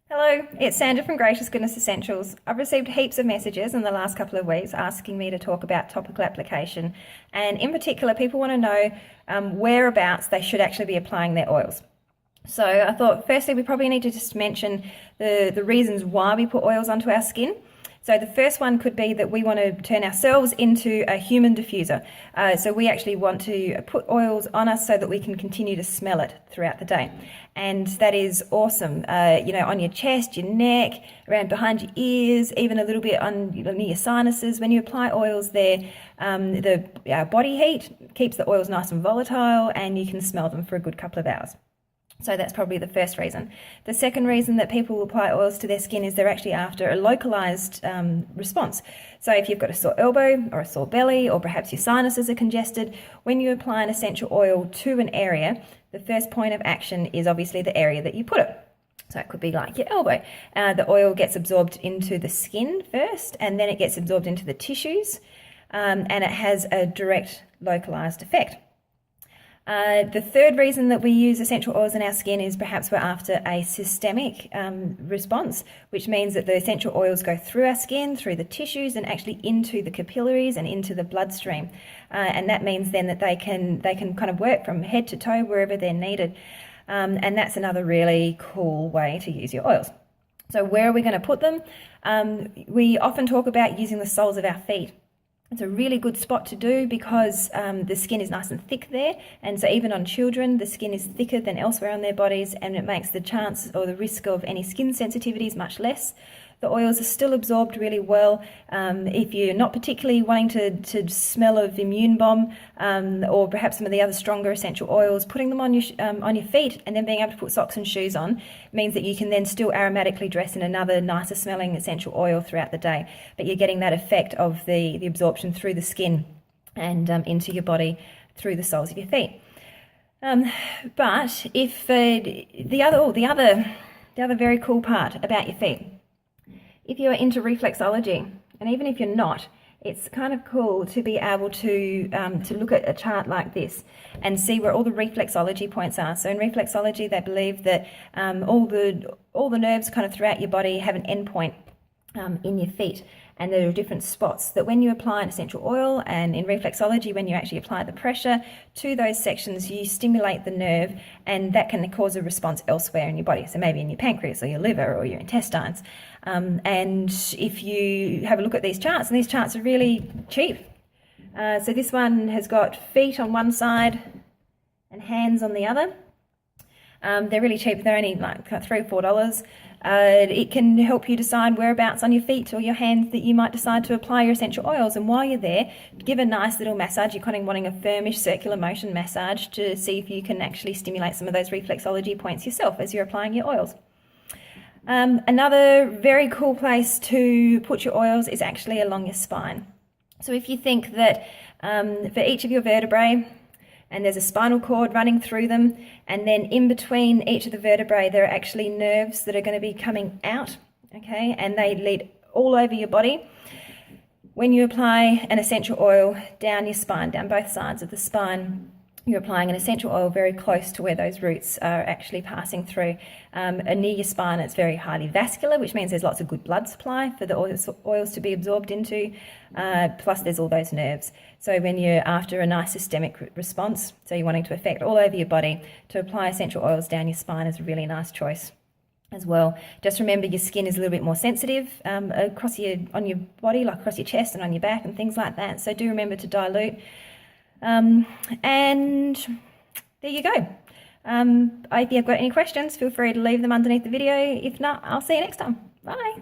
Hello, it's Sandra from Gracious Goodness Essentials. I've received heaps of messages in the last couple of weeks asking me to talk about topical application, and in particular people want to know whereabouts they should actually be applying their oils. So I thought firstly we probably need to just mention the reasons why we put oils onto our skin. So the first one could be that we want to turn ourselves into a human diffuser. So we actually want to put oils on us so that we can continue to smell it throughout the day. And that is awesome, on your chest, your neck, around behind your ears, even a little bit on near your sinuses. When you apply oils there, the body heat keeps the oils nice and volatile, and you can smell them for a good couple of hours. So that's probably the first reason. The second reason that people apply oils to their skin is they're actually after a localized response. So if you've got a sore elbow or a sore belly, or perhaps your sinuses are congested, when you apply an essential oil to an area, the first point of action is obviously the area that you put it. So it could be like your elbow. The oil gets absorbed into the skin first, and then it gets absorbed into the tissues, and it has a direct localized effect. The third reason that we use essential oils in our skin is perhaps we're after a systemic response, which means that the essential oils go through our skin, through the tissues, and actually into the capillaries and into the bloodstream. And that means then that they can kind of work from head to toe wherever they're needed. And that's another really cool way to use your oils. So where are we going to put them? We often talk about using the soles of our feet. It's a really good spot to do because the skin is nice and thick there, and so even on children the skin is thicker than elsewhere on their bodies, and it makes the chance or the risk of any skin sensitivities much less. The oils are still absorbed really well. If you're not particularly wanting to smell of immune bomb or perhaps some of the other stronger essential oils, putting them on your feet and then being able to put socks and shoes on means that you can then still aromatically dress in another nicer smelling essential oil throughout the day. But you're getting that effect of the absorption through the skin and into your body through the soles of your feet. But if the other very cool part about your feet, if you're into reflexology, and even if you're not, it's kind of cool to be able to look at a chart like this and see where all the reflexology points are. So in reflexology, they believe that all the nerves kind of throughout your body have an endpoint in your feet, and there are different spots that when you apply an essential oil, and in reflexology when you actually apply the pressure to those sections, you stimulate the nerve, and that can cause a response elsewhere in your body, so maybe in your pancreas or your liver or your intestines. And if you have a look at these charts, and these charts are really cheap. So this one has got feet on one side and hands on the other. They're really cheap. They're only like $3 or $4. It can help you decide whereabouts on your feet or your hands that you might decide to apply your essential oils. And while you're there, give a nice little massage. You're kind of wanting a firmish circular motion massage to see if you can actually stimulate some of those reflexology points yourself as you're applying your oils. Another very cool place to put your oils is actually along your spine. So if you think that for each of your vertebrae, and there's a spinal cord running through them, and then in between each of the vertebrae there are actually nerves that are going to be coming out, okay, and they lead all over your body. When you apply an essential oil down your spine, down both sides of the spine, you're applying an essential oil very close to where those roots are actually passing through. Near your spine, it's very highly vascular, which means there's lots of good blood supply for the oils to be absorbed into, plus there's all those nerves. So when you're after a nice systemic response, so you're wanting to affect all over your body, to apply essential oils down your spine is a really nice choice as well. Just remember your skin is a little bit more sensitive on your body, like across your chest and on your back and things like that. So do remember to dilute. And there you go. If you've got any questions, feel free to leave them underneath the video. If not, I'll see you next time. Bye.